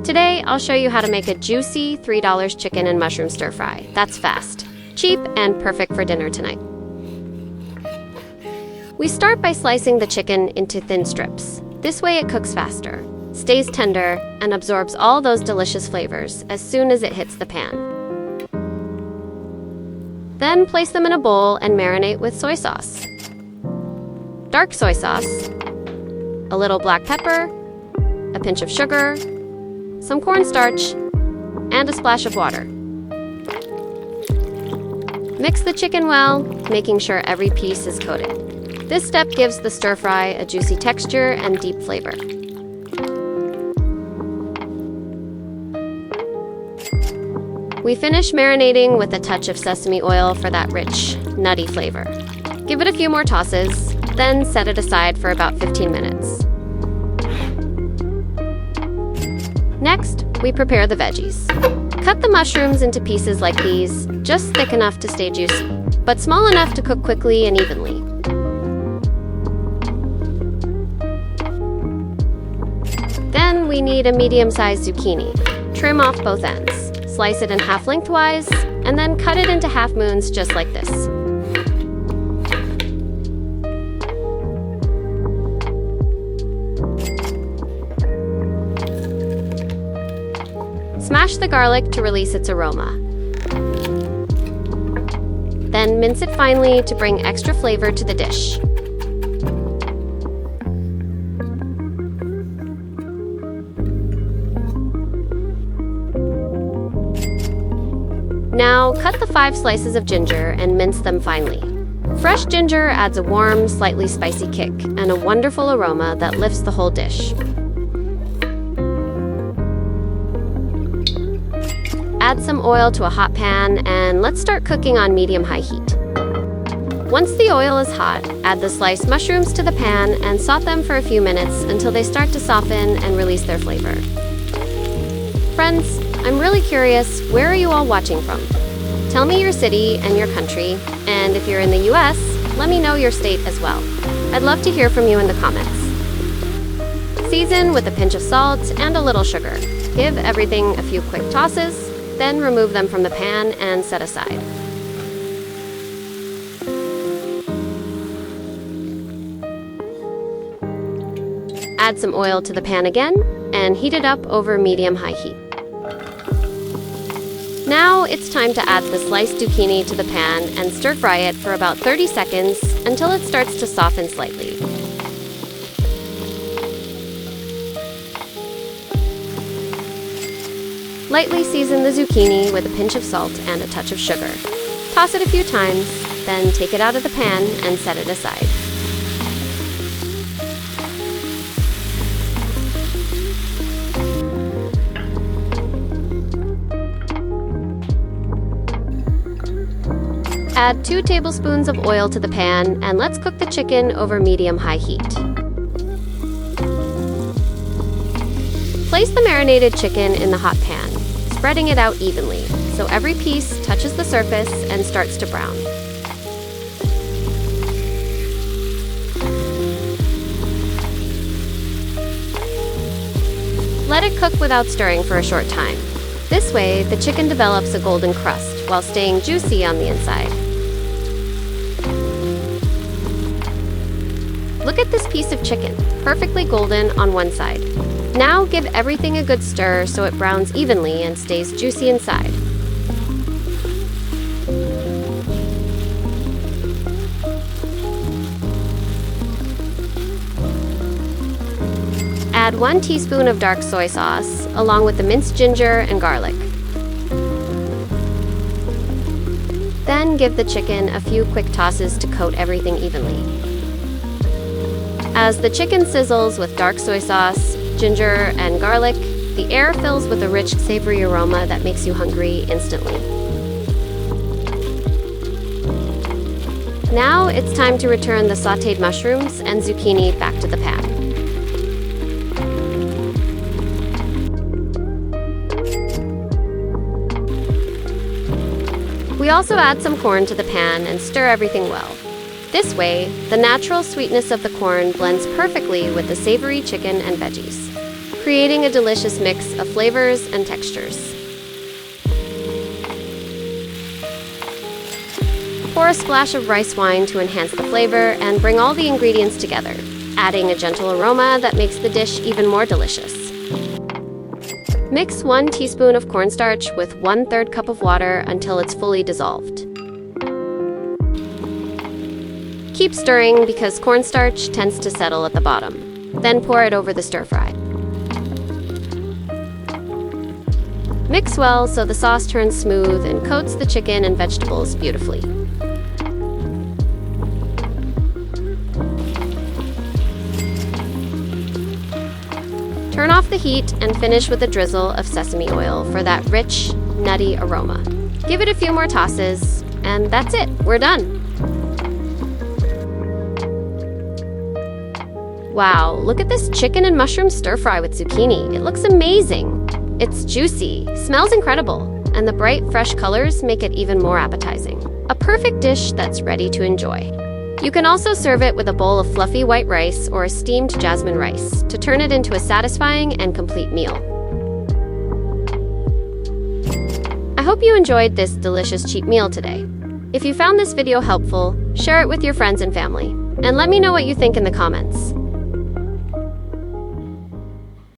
Today, I'll show you how to make a juicy $3 chicken and mushroom stir fry. That's fast, cheap, and perfect for dinner tonight. We start by slicing the chicken into thin strips. This way it cooks faster, stays tender, and absorbs all those delicious flavors as soon as it hits the pan. Then place them in a bowl and marinate with soy sauce, dark soy sauce, a little black pepper, a pinch of sugar, some cornstarch, and a splash of water. Mix the chicken well, making sure every piece is coated. This step gives the stir fry a juicy texture and deep flavor. We finish marinating with a touch of sesame oil for that rich, nutty flavor. Give it a few more tosses, then set it aside for about 15 minutes. Next, we prepare the veggies. Cut the mushrooms into pieces like these, just thick enough to stay juicy, but small enough to cook quickly and evenly. Then we need a medium-sized zucchini. Trim off both ends. Slice it in half lengthwise, and then cut it into half moons just like this. Smash the garlic to release its aroma. Then mince it finely to bring extra flavor to the dish. Now, cut the 5 slices of ginger and mince them finely. Fresh ginger adds a warm, slightly spicy kick and a wonderful aroma that lifts the whole dish. Add some oil to a hot pan and let's start cooking on medium-high heat. Once the oil is hot, add the sliced mushrooms to the pan and saute them for a few minutes until they start to soften and release their flavor. Friends, I'm really curious, where are you all watching from? Tell me your city and your country, and if you're in the US, let me know your state as well. I'd love to hear from you in the comments. Season with a pinch of salt and a little sugar. Give everything a few quick tosses, then remove them from the pan and set aside. Add some oil to the pan again and heat it up over medium-high heat. Now it's time to add the sliced zucchini to the pan and stir fry it for about 30 seconds until it starts to soften slightly. Lightly season the zucchini with a pinch of salt and a touch of sugar. Toss it a few times, then take it out of the pan and set it aside. Add 2 tablespoons of oil to the pan and let's cook the chicken over medium-high heat. Place the marinated chicken in the hot pan, spreading it out evenly so every piece touches the surface and starts to brown. Let it cook without stirring for a short time. This way, the chicken develops a golden crust while staying juicy on the inside. Look at this piece of chicken, perfectly golden on one side. Now give everything a good stir so it browns evenly and stays juicy inside. Add 1 teaspoon of dark soy sauce, along with the minced ginger and garlic. Then give the chicken a few quick tosses to coat everything evenly. As the chicken sizzles with dark soy sauce, ginger, and garlic, the air fills with a rich, savory aroma that makes you hungry instantly. Now it's time to return the sautéed mushrooms and zucchini back to the pan. We also add some corn to the pan and stir everything well. This way, the natural sweetness of the corn blends perfectly with the savory chicken and veggies. creating a delicious mix of flavors and textures. Pour a splash of rice wine to enhance the flavor and bring all the ingredients together, adding a gentle aroma that makes the dish even more delicious. Mix 1 teaspoon of cornstarch with 1/3 cup of water until it's fully dissolved. Keep stirring because cornstarch tends to settle at the bottom. Then pour it over the stir-fry. Mix well so the sauce turns smooth and coats the chicken and vegetables beautifully. Turn off the heat and finish with a drizzle of sesame oil for that rich, nutty aroma. Give it a few more tosses, and that's it, we're done. Wow, look at this chicken and mushroom stir-fry with zucchini. It looks amazing. It's juicy, smells incredible, and the bright, fresh colors make it even more appetizing. A perfect dish that's ready to enjoy. You can also serve it with a bowl of fluffy white rice or a steamed jasmine rice to turn it into a satisfying and complete meal. I hope you enjoyed this delicious cheap meal today. If you found this video helpful, share it with your friends and family, and let me know what you think in the comments.